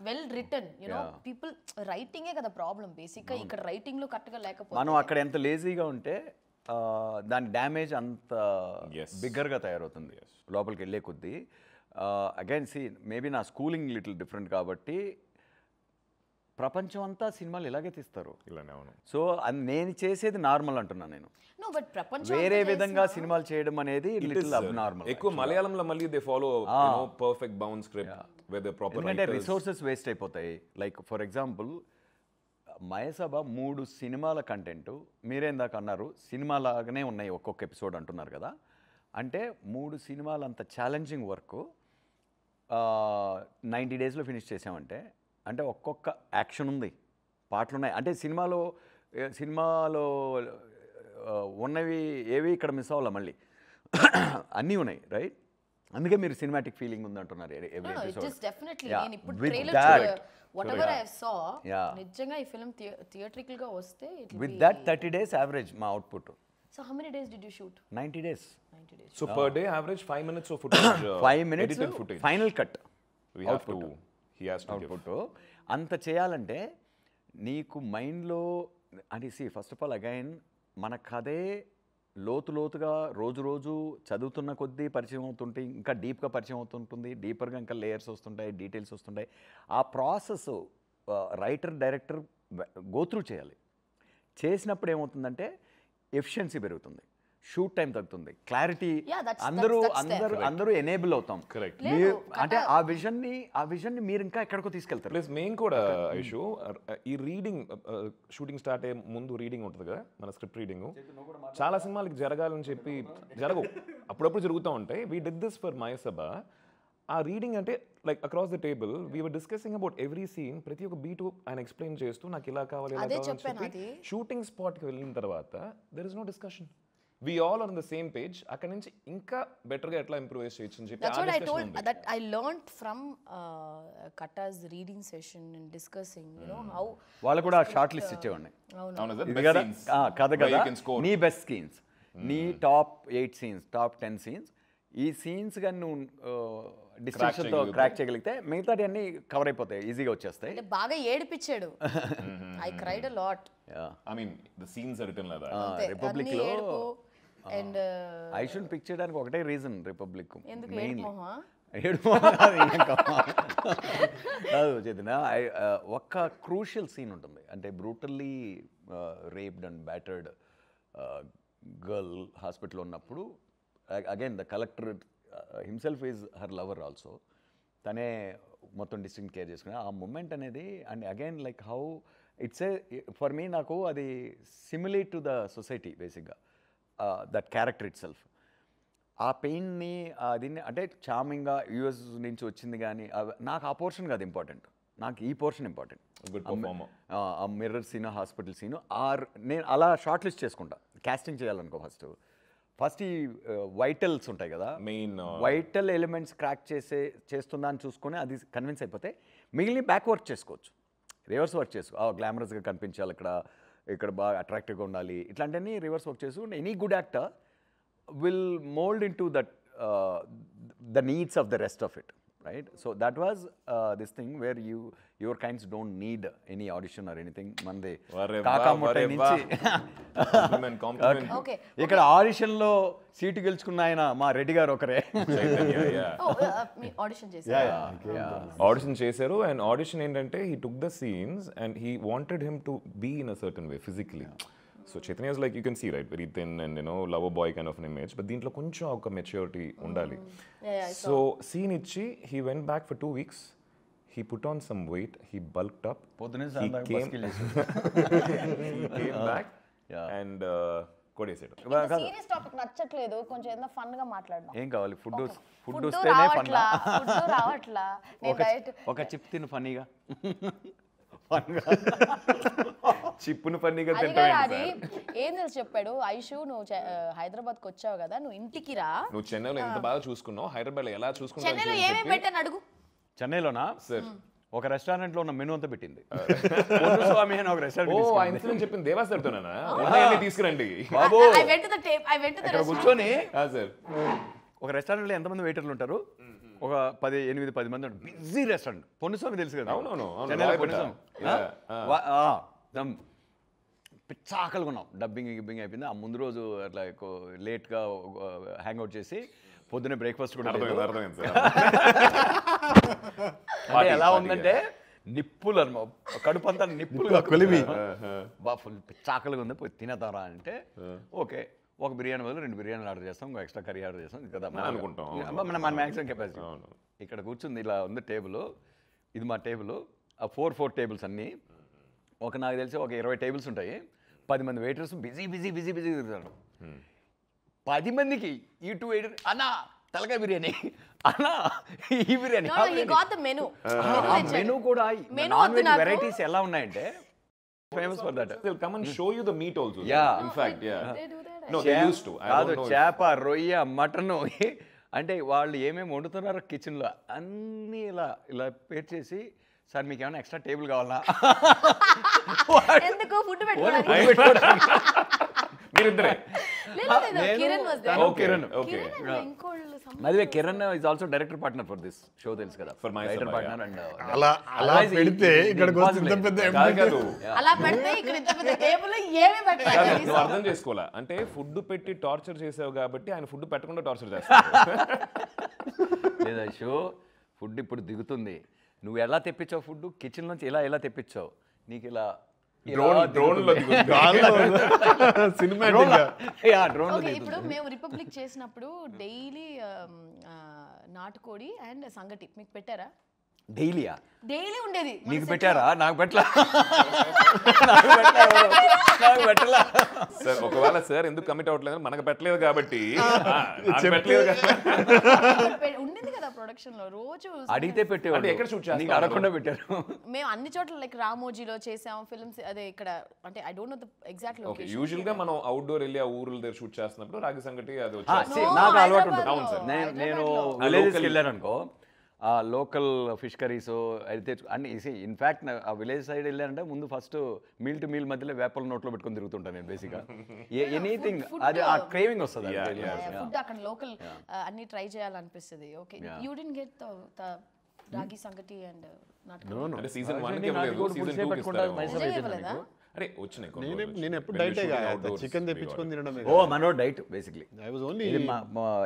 Well return people రైటింగే కదా problem బేసిక్గా. ఇక్కడ రైటింగ్ లో కరెక్ట్ గా లేకపోతే మనం అక్కడ ఎంత లేజీగా ఉంటే దాని డ్యామేజ్ అంత బిగ్గర్గా తయారవుతుంది లోపలికి వెళ్ళే కొద్దీ. అగైన్ సి మేబీ నా స్కూలింగ్ లిటిల్ డిఫరెంట్ కాబట్టి ప్రపంచం అంతా సినిమాలు ఇలాగే తీస్తారు. సో నేను చేసేది నార్మల్ అంటున్నాను నేను. వేరే విధంగా సినిమాలు చేయడం అనేది లిటిల్ అబ్నార్మల్. ఎక్కువ మలయాళంలో మళ్ళీ they follow perfect bound script with the proper ఎందుకంటే రిసోర్సెస్ వేస్ట్ అయిపోతాయి. లైక్ ఫర్ ఎగ్జాంపుల్ మయసభ 3 సినిమాల కంటెంట్ మీరేందాక అన్నారు సినిమాలాగానే ఉన్నాయి ఒక్కొక్క ఎపిసోడ్ అంటున్నారు కదా. అంటే 3 సినిమాలు అంత ఛాలెంజింగ్ వర్క్ 90 డేస్లో ఫినిష్ చేసామంటే అంటే ఒక్కొక్క యాక్షన్ ఉంది, పాటలు ఉన్నాయి. అంటే సినిమాలో ఉన్నవి ఏవి ఇక్కడ మిస్ అవ్వాలి మళ్ళీ అన్నీ ఉన్నాయి రైట్. అందుకే మీరు సినిమాటిక్ ఫీలింగ్ ఉంది అంటున్నారు every episode. whatever I saw నిజంగా ఈ ఫిల్మ్ థియేట్రికల్ గా వస్తే with that 30 days average మా output. So how many days did you shoot? 90 days. So per day average 5 minutes of footage. 5 minutes edited footage. Final cut. We have to. He has to output. అంత చేయాలంటే నీకు మైండ్లో అంటే see first of all again మన కథే లోతుగా రోజు చదువుతున్న కొద్దీ పరిచయం అవుతుంటే ఇంకా డీప్గా పరిచయం అవుతుంటుంది. డీపర్గా ఇంకా లేయర్స్ వస్తుంటాయి, డీటెయిల్స్ వస్తుంటాయి. ఆ ప్రాసెస్ రైటర్ డైరెక్టర్ గోత్రూ చేయాలి. చేసినప్పుడు ఏమవుతుందంటే ఎఫిషియన్సీ పెరుగుతుంది, షూట్ టైం తగ్గుతుంది, క్లారిటీ అందరూ ఎనేబుల్ అవుతాం. అంటే ఆ విజన్ని మీరు ఇంకా ఎక్కడికో తీసుకెళ్తారు. ప్లస్ మేము కూడా ఐషు ఈ రీడింగ్ షూటింగ్ స్టార్ట్ అయ్యే ముందు రీడింగ్ ఉంటుంది కదా మన స్క్రిప్ట్ రీడింగ్. చాలా సినిమాలకి జరగాలని చెప్పి జరగవు, అప్పుడప్పుడు జరుగుతూ ఉంటాయి. We did this for Mayasabha. ఆ రీడింగ్ అంటే like across the table we are discussing about every scene. ప్రతి ఒక్క బీటు ఆయన ఎక్స్ప్లెయిన్ చేస్తూ నాకు ఇలా కావాలి ఇలా కావాలి. షూటింగ్ స్పాట్కి వెళ్ళిన తర్వాత there is no discussion. We all are on the same page. అక్కడ నుంచి ఇంకా బెటర్గా ఎట్లా ఇంప్రూవైజ్ చేయొచ్చు అని చెప్పి that's what I told that I learned from Katta's reading session and discussing how వాళ్ళు కూడా షార్ట్ లిస్ట్ ఇచ్చేవాడిని. ఇది కదా కథ కదా నీ బెస్ట్ సీన్స్, నీ టాప్ 8 సీన్స్, టాప్ 10 సీన్స్. ఈ సీన్స్ కానీ నువ్వు డిస్ట్రిక్ట్తో క్రాక్ చేయగలిగితే మిగతాటి అన్ని కవర్ అయిపోతాయి, ఈజీగా వచ్చేస్తాయి. బాగా ఏడిపించాడు. I cried a lot. I mean the scenes are written like that. Republic లో అండ్ ఐ షుడ్ పిక్ చేయడానికి ఒకటే రీజన్ రిపబ్లిక్ మెయిన్లీ చేతిన ఒక్క క్రూషియల్ సీన్ ఉంటుంది. అంటే brutally raped and battered girl హాస్పిటల్లో ఉన్నప్పుడు again the collector himself is her lover also. తనే మొత్తం డిస్ట్రిక్ట్ కేర్ చేసుకుని ఆ మూమెంట్ అనేది. And again like how it's A for me నాకు అది సిమిలేట్ టు ద సొసైటీ బేసిక్గా దట్ క్యారెక్టర్ ఇట్ సెల్ఫ్. ఆ పెయిన్ని దీన్ని అంటే చామింగ్గా యూఎస్ నుంచి వచ్చింది కానీ నాకు ఆ పోర్షన్ కాదు ఇంపార్టెంట్, నాకు ఈ పోర్షన్ ఇంపార్టెంట్. ఆ మిర్రర్ సీన్, హాస్పిటల్ సీను నేను అలా షార్ట్ లిస్ట్ చేసుకుంటా. క్యాస్టింగ్ చేయాలనుకో ఫస్ట్ ఈ వైటల్స్ ఉంటాయి కదా, మెయిన్ వైటల్ ఎలిమెంట్స్ క్రాక్ చేస్తుందా అని చూసుకొని అది కన్విన్స్ అయిపోతే మిగిలిన బ్యాక్ వర్క్ చేసుకోవచ్చు, రివర్స్ వర్క్ చేసుకో. గ్లామరస్గా కనిపించాలి, ఇక్కడ బాగా అట్రాక్టివ్గా ఉండాలి, ఇట్లాంటివన్నీ రివర్స్ వర్క్ చేసుకుంటే any good actor will mould in to that the needs of the rest of it, right? So that was this thing where your kinds don't need any audition or anything. Mande kaka motta nunchi compliment okay ikkada audition lo seat geluchukunna ayina ma reddy garu okare audition chesaru audition chesaru and audition endante he took the scenes and he wanted him to be in a certain way physically. So Chaitanya is like, you can see, right, very thin and lover boy kind of an image, but deentlo koncham oka maturity undali. So scene ichi he went back for 2 weeks, he put on some weight, he bulked up, he came back and కొడేసాడు. Serious topic నచ్చట్లేదు, కొంచెం ఏదో fun గా మాట్లాడదాం. ఏం కావాలి? Food వస్తేనే fun రావట్లా. ఒక చిప్ తిను ఫన్నీగా. చిప్పును పన్నీగా అది ఏం తెలుసు చెప్పాడు ఐషు, నువ్వు హైదరాబాద్కి వచ్చావు కదా, నువ్వు ఇంటికి రా, నువ్వు చెన్నైలో ఎంత బాగా చూసుకున్నావు, హైదరాబాద్ లో ఎలా చూసుకున్నావు, చెన్నైలో ఏమేమి పెట్టాను అడుగు. చెన్నైలోనా సార్ ఒక రెస్టారెంట్ లో ఉన్న మెనూ అంతా పెట్టింది స్వామి అని ఒక రెస్టారెంట్ చెప్పింది దేవాసరితోనా తీసుకురండి కూర్చొని ఒక రెస్టారెంట్ లో ఎంతమంది వెయిటర్లు ఉంటారు, ఒక 8-10 మంది ఉంటారు, బిజీ రెస్టారెంట్. పొన్నుస్వామి తెలుసు కదా, అవునవును, అవును. చెన్నైలో రాయపేట. పొన్నుస్వామి. పిచ్చాకలుగా ఉన్నాం, గిబ్బింగ్ అయిపోయింది. ఆ ముందు రోజు అట్లా లేట్గా హ్యాంగ్ అవుట్ చేసి పొద్దున్నే బ్రేక్ఫాస్ట్ కూడా లేదు. అర్థమైంది సార్. అంటే ఎలా ఉందంటే నిప్పులు అనమా, కడుపు అంతా నిప్పులు కొలిమి. బా ఫుల్ పిచ్చాకలుగా ఉంది, పోయి తినతారా అంటే ఓకే, ఒక బిర్యానీ బదులు 2 బిర్యానీలు ఆర్డర్ చేస్తాం, ఇంకో ఎక్స్ట్రా కర్రీ ఆర్డర్ చేస్తాం కదా అనుకుంటాం. మన మ్యాక్సిమం కెపాసిటీ. ఇక్కడ కూర్చుంది, ఇలా ఉంది టేబుల్, ఇది మా టేబుల్. ఆ 4 టేబుల్స్ అన్నీ ఒక నాకు తెలిసి ఒక 20 టేబుల్స్ ఉంటాయి. 10 మంది వెయిటర్స్ బిజీ తిరుగుతారు. 10 మందికి ఈ 2 వెయిటర్ అన్నా తలకాయ బిర్యానీ, అన్నా ఈ బిర్యానీ. మెనూ కూడా నాన్ వెజ్ వెరైటీస్ ఎలా ఉన్నాయంటే famous for that. They'll come and show you the meat also. Yeah. In fact, yeah. No, they used to. I కాదు, don't know. చేప, రొయ్య, మటన్, అంటే వాళ్ళు ఏమేమి వండుతున్నారో కిచెన్లో అన్నీ ఇలా ఇలా పేర్ చేసి, సార్ మీకు ఏమైనా ఎక్స్ట్రా టేబుల్ కావాలా, మీరిద్దరే. మధ్య Kiran is also director partner for this show, తెలుసు కదా, For my director Sabha, partner. And అలా పెడితే ఇక్కడికి వచ్చి ఇంత పెద్ద కాదు అలా పెడితే ఇక్కడ ఇంత పెద్ద టేబుల్ ఏమీ పెట్టాలి. నువ్వు అర్థం చేసుకోవాలా, అంటే ఫుడ్ పెట్టి టార్చర్ చేసావు కాబట్టి ఆయన ఫుడ్ పెట్టకుండా టార్చర్ చేస్తాడు. లేదా షో ఫుడ్ ఇప్పుడు దిగుతుంది, నువ్వు ఎలా తెప్పించావు ఫుడ్, కిచెన్ నుంచి ఎలా తెప్పించావు, నీకు ఇలా ఇప్పుడు మేము రిపబ్లిక్ చేసినప్పుడు డైలీ నాటుకోడి అండ్ సంగటి మీకు పెట్టారా? డైలీయా? డైలీ ఉండేది. నీకు పెట్టారా? నాకు పెట్టలా. సార్ ఒకవేళ సార్ ఎందుకు కమిట్ అవ్వట్లేదు, మనకు పెట్టలేదు కాబట్టి పెట్టలేదు. ఉండింది కదా ప్రొడక్షన్ లో, రోజు అడిగితే పెట్టేవాళ్ళు. ఎక్కడ షూట్ చేస్తారు? నీకు అడగకుండా పెట్టారు. మేము అన్ని చోట్ల లైక్ రామోజీలో చేసాం ఫిల్మ్స్, అదే ఇక్కడ అంటే I don't know the exact location. Usual గా మనం అవుట్డోర్ వెళ్ళి ఆ ఊర్ల దగ్గర షూట్ చేస్తున్నప్పుడు రాగి సంగటి అది నాకు అలవాటు ఉంటుంది. అవును సార్. నేను విలేజెస్కి వెళ్ళాను అనుకో, ఆ లోకల్ ఫిష్ కర్రీస్ అయితే అన్ని ఇన్ఫ్యాక్ట్ ఆ విలేజ్ సైడ్ వెళ్ళానంటే ముందు ఫస్ట్ మీల్ టు మీల్ మధ్యలో వేపల నోట్లో పెట్టుకొని తిరుగుతుంటాను నేను బేసిక్గా. ఎనీథింగ్ అది ఆ క్రేవింగ్ వస్తుంది. ఫుడ్ అక్కడ లోకల్ అన్ని ట్రై చేయాలనిపిస్తుంది. Okay, you didn't get the రాగి సంగటి అండ్ నాటుకోడి? అంటే సీజన్ 1 కి లేదు, సీజన్ 2 కి ఇస్తారు. అరే వచ్చినాయి. నేను ఎప్పుడు డైటే కాదు, చికెన్ తెప్పించుకొని తినడమే. ఓ mono diet basically. I was only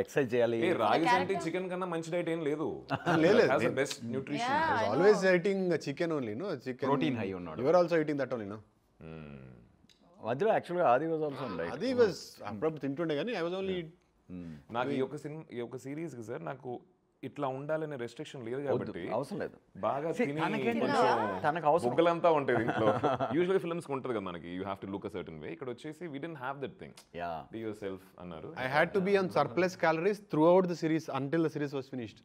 exercise చేయాలి. రాగి సంగటి చికెన్ కన్నా మంచి డైట్ ఏం లేదు. లేదు, best nutrition. Always eating chicken only, no chicken protein high ఉన్నాడు. You are also eating that only, no? మధ్యలో యాక్చువల్గా ఆది వాజ్ ఆల్సో డైట్. అది వాజ్ అప్పుడప్పుడు తింటుండే కానీ ఐ వాజ్ ఓన్లీ. నాకు ఈ ఒక సిరీస్ కి సార్ నాకు ఇట్లా ఉండాలనే రెస్ట్రిక్షన్ లేదు కాబట్టి అవసరం లేదు. బాగా తనకు అవసరం బుగ్గలంతా ఉంటుంది ఇంట్లో. యూజువల్లీ ఫిల్మ్స్ ఉంటుంది కదా మనకి, you have to look a certain way. ఇక్కడ వచ్చేసి we didn't have that thing. Be yourself అన్నారు. I had to be on surplus calories throughout the series until the series was finished.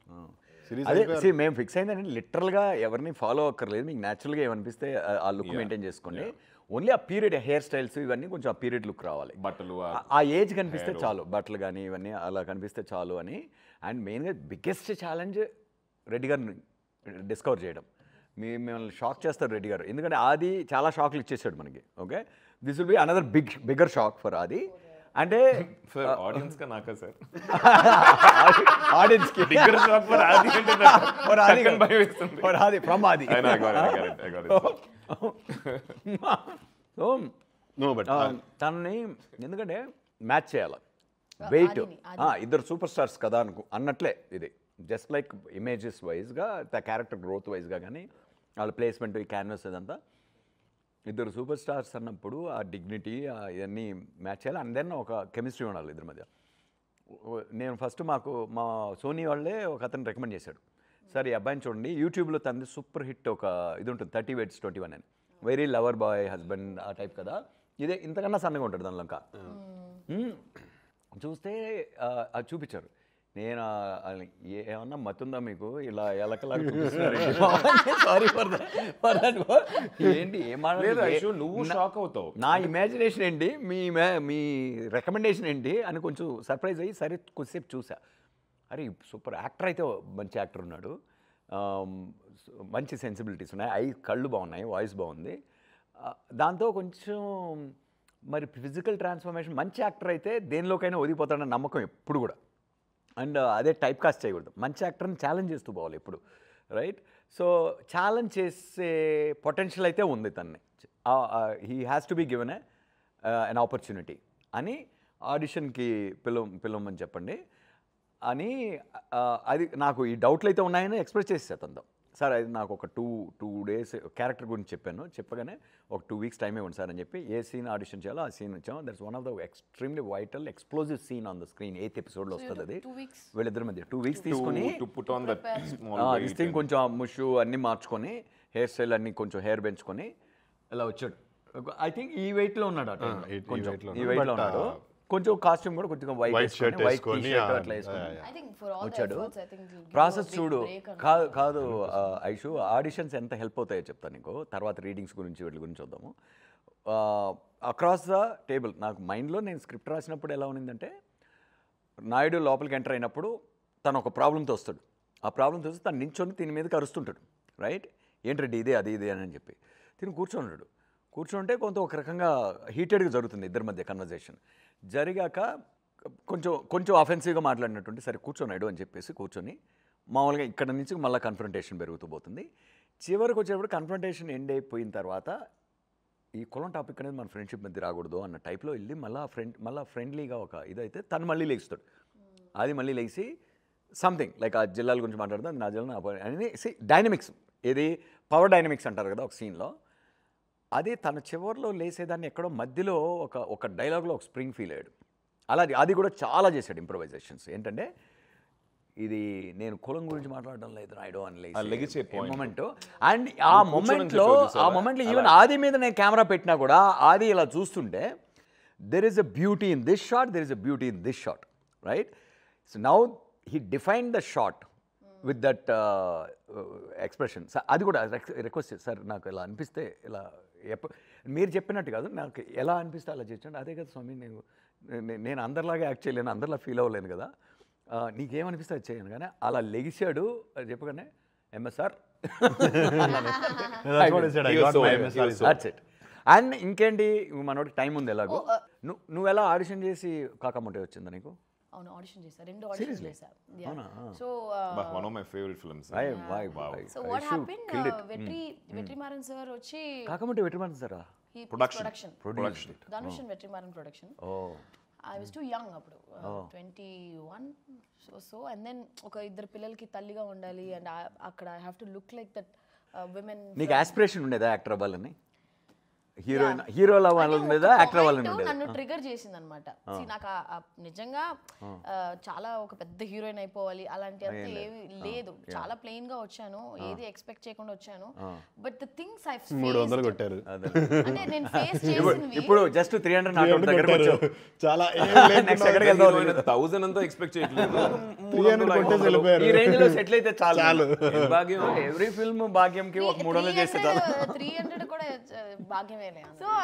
అదే మేము fix అయిందంటే లిటరల్గా ఎవరిని follow అక్కర్లేదు, మీకు న్యాచురల్గా ఏమనిపిస్తే ఆ లుక్ మెయింటైన్ చేసుకోండి. ఓన్లీ ఆ పీరియడ్ హెయిర్ స్టైల్స్ ఇవన్నీ కొంచెం ఆ పీరియడ్ లుక్ రావాలి, బట్టలు ఆ ఏజ్ కనిపిస్తే చాలు, బట్టలు కానీ ఇవన్నీ అలా కనిపిస్తే చాలు అని. అండ్ మెయిన్గా బిగ్గెస్ట్ ఛాలెంజ్ రెడ్డి గారిని డిస్కవర్ చేయడం. మిమ్మల్ని షాక్ చేస్తారు రెడ్డి గారు, ఎందుకంటే ఆది చాలా షాక్లు ఇచ్చేసాడు మనకి. Okay, this will be another bigger shock for ఆది. అంటే ఆడియన్స్ కా నాకా సార్? ఆడియన్స్ కి బిగ్గర్ షాక్ ఫర్ ఆది అంటే ఫర్ ఆది భయం వేస్తుంది. ఫర్ ఆది ఫ్రమ్ ఆది. సో నో బట్ తనని ఎందుకంటే మ్యాచ్ చేయాలి, వెయిట్ ఇద్దరు సూపర్ స్టార్స్ కదా అన్నట్లే ఇది. జస్ట్ లైక్ ఇమేజెస్ వైజ్గా, ద క్యారెక్టర్ గ్రోత్ వైజ్గా కానీ వాళ్ళ ప్లేస్మెంట్, ఈ క్యాన్వస్ ఇదంతా ఇద్దరు సూపర్ స్టార్స్ అన్నప్పుడు ఆ డిగ్నిటీ ఇవన్నీ మ్యాచ్ చేయాలి. అండ్ దెన్ ఒక కెమిస్ట్రీ ఉండాలి ఇద్దరి మధ్య. నేను ఫస్ట్ మా సోనీ వాళ్ళే ఒక అతను రికమెండ్ చేశాడు, సార్ ఈ అబ్బాయిని చూడండి, యూట్యూబ్లో తనది సూపర్ హిట్ ఒక ఇది ఉంటుంది 30 Weights 21 అని, వెరీ లవర్ బాయ్ హస్బెండ్ ఆ టైప్ కదా. ఇదే ఇంతకన్నా సన్నగా ఉంటాడు దానిలో. ఇంకా చూస్తే అది చూపించారు. నేను ఏమన్నా మత్తుందా మీకు, ఇలా ఎలకలాగా సారీ ఫర్ దట్. ఏంటి నువ్వు షాక్ అవుతావు, నా ఇమాజినేషన్ ఏంటి, మీ రికమెండేషన్ ఏంటి అని కొంచెం సర్ప్రైజ్ అయ్యి సరే కొద్దిసేపు చూసా. అరే సూపర్ యాక్టర్ అయితే మంచి యాక్టర్ ఉన్నాడు, మంచి సెన్సిబిలిటీస్ ఉన్నాయి, కళ్ళు బాగున్నాయి, వాయిస్ బాగుంది. దాంతో కొంచెం మరి ఫిజికల్ ట్రాన్స్ఫర్మేషన్, మంచి యాక్టర్ అయితే దేనిలోకైనా ఒదిగిపోతాడన్న నమ్మకం ఎప్పుడు కూడా. అండ్ అదే టైప్ కాస్ట్ చేయకూడదు. మంచి యాక్టర్ని ఛాలెంజ్ చేస్తూ పోవాలి ఎప్పుడు, రైట్? సో ఛాలెంజ్ చేసే పొటెన్షియల్ అయితే ఉంది తన్ని. He has to be given an opportunity అని ఆడిషన్కి పిలవమని చెప్పండి అని అది నాకు ఈ డౌట్లు అయితే ఉన్నాయని ఎక్స్ప్రెస్ చేసేసా తనతో. సార్ అది నాకు ఒక టూ డేస్ క్యారెక్టర్ గురించి చెప్పగానే ఒక 2 weeks టైం ఇవ్వండి సార్ అని చెప్పి ఏ సీన్ ఆడిషన్ చేయాలో ఆ సీన్ వచ్చాము. That's one of the extremely vital explosive scene on the screen. 8th episodeలో వస్తుంది అది. వీళ్ళిద్దరి మధ్య 2 weeks తీసుకొని దిస్ థింగ్ కొంచెం ముషు అన్నీ మార్చుకొని హెయిర్ స్టైల్ అన్నీ కొంచెం హెయిర్ పెంచుకొని ఇలా వచ్చాడు. ఐ థింక్ ఈ వెయిట్లో ఉన్నాడు అటు, కొంచెం ఈ వెయిట్లో ఉన్నాడు. కొంచెం కాస్ట్యూమ్ కూడా కొంచెం వైట్ షర్ట్ అట్లా వేసుకొని వచ్చాడు. ప్రాసెస్ చూడు, కాదు ఐషు, ఆడిషన్స్ ఎంత హెల్ప్ అవుతాయో చెప్తాను నీకు తర్వాత. రీడింగ్స్ గురించి వీటి గురించి వద్దాము. అక్రాస్ ద టేబుల్ నాకు మైండ్లో నేను స్క్రిప్ట్ రాసినప్పుడు ఎలా ఉన్నిందంటే, నాయుడు లోపలికి ఎంటర్ అయినప్పుడు తను ఒక ప్రాబ్లంతో వస్తాడు. ఆ ప్రాబ్లంతో వస్తే తను నించొని దీని మీదకి అరుస్తుంటాడు, రైట్? ఏంటంటే ఇదే అది అని చెప్పి తిని కూర్చోన్నాడు. కూర్చుంటే కొంత ఒక రకంగా హీటెడ్గా జరుగుతుంది ఇద్దరి మధ్య కన్వర్జేషన్. జరిగాక కొంచెం అఫెన్సివ్గా మాట్లాడినట్టుంటే సరే కూర్చోనాడు అని చెప్పేసి కూర్చొని మామూలుగా ఇక్కడ నుంచి మళ్ళీ కన్ఫ్రంటేషన్ పెరుగుతూ పోతుంది. చివరికి వచ్చేటప్పుడు కన్ఫ్రంటేషన్ ఎండ్ అయిపోయిన తర్వాత ఈ కులం టాపిక్ అనేది మన ఫ్రెండ్షిప్ మధ్య రాకూడదు అన్న టైప్లో వెళ్ళి మళ్ళీ ఫ్రెండ్లీగా ఒక ఇదైతే తను మళ్ళీ లేస్తాడు. అది మళ్ళీ లేచి సంథింగ్ లైక్ ఆ జిల్లాల గురించి మాట్లాడదాం, నా జిల్లా అని డైనమిక్స్, ఏది పవర్ డైనమిక్స్ అంటారు కదా ఒక సీన్లో. అది తన చివరిలో లేసేదాన్ని ఎక్కడో మధ్యలో ఒక డైలాగ్లో ఒక స్ప్రింగ్ ఫీల్ అయ్యాడు. అలా అది కూడా చాలా చేశాడు ఇంప్రొవైజేషన్స్. ఏంటంటే ఇది నేను కులం గురించి మాట్లాడడం లేదు నాయుడు అని మూమెంట్. అండ్ ఆ మూమెంట్లో ఈవెన్ ఆది మీద నేను కెమెరా పెట్టినా కూడా ఆది ఇలా చూస్తుంటే there is a beauty in this shot, there is a beauty in this shot, right? So now he define the shot with that expression. అది కూడా రిక్వెస్ట్ సార్ నాకు ఇలా అనిపిస్తే ఇలా మీరు చెప్పినట్టు కాదు, నాకు ఎలా అనిపిస్తే అలా చేయండి. అదే కదా స్వామి, నేను అందరిలాగా యాక్ట్ చేయలేను, అందరిలా ఫీల్ అవ్వలేను కదా, నీకేమనిపిస్తే అది చేయను. కానీ అలా లెగిసాడు అది చెప్పగానే ఎంఎస్ఆర్ అండ్ ఇంకేంటి మనోడికి టైం ఉంది ఎలాగో. నువ్వు ఎలా ఆడిషన్ చేసి కాకముంటే వచ్చిందా నీకు? అవును, ఆడిషన్ చేశా, 2 ఆడిషన్స్ చేశా. So one of my favourite films. So what happened, Vetrimaaran sir వచ్చి కాకముంటే Vetrimaaran sir production Dhanush and Vetrimaaran production. I was too young అప్పుడు, 21. సో అండ్ దెన్ ఒక ఇద్దరు పిల్లలకి తల్లిగా ఉండాలి అండ్ అక్కడ I have to look like that women. నీకు ఆస్పిరేషన్ ఉండేదా యాక్టర్ అవ్వాలని? హీరోల వాళ్ళ మీద యాక్టర్ అవ్వాలని ఉండేది? నన్ను ట్రిగర్ చేసింది అనమాట. నాకు నిజంగా చాలా ఒక పెద్ద హీరోయిన్ అయిపోవాలి అలాంటి అంతా ఏమి లేదు. చాలా ప్లెయిన్ గా వచ్చాను, ఏది ఎక్స్పెక్ట్ చేయకుండా వచ్చాను. But the things I faced, 300 కొట్టారు అంటే నేను ఫేస్ చేసినవి ఇప్పుడు జస్ట్ 300 నాట్ అవుట్ దగ్గరికి వచ్చావు. చాలా నెక్స్ట్ ఎక్కడికి వెళ్తావు? 1000 అంతా ఎక్స్పెక్ట్ చేయట్లేదు, 300 కొట్టేసి వెళ్ళిపోయారు. ఈ రేంజ్ లో సెటిల్ అయితే చాలు. భాగ్యం ఎవ్రీ ఫిల్మ్ భాగ్యంకి ఒక 300 చేస్తే చాలు. 300 కూడా భాగ్యమేలే. సో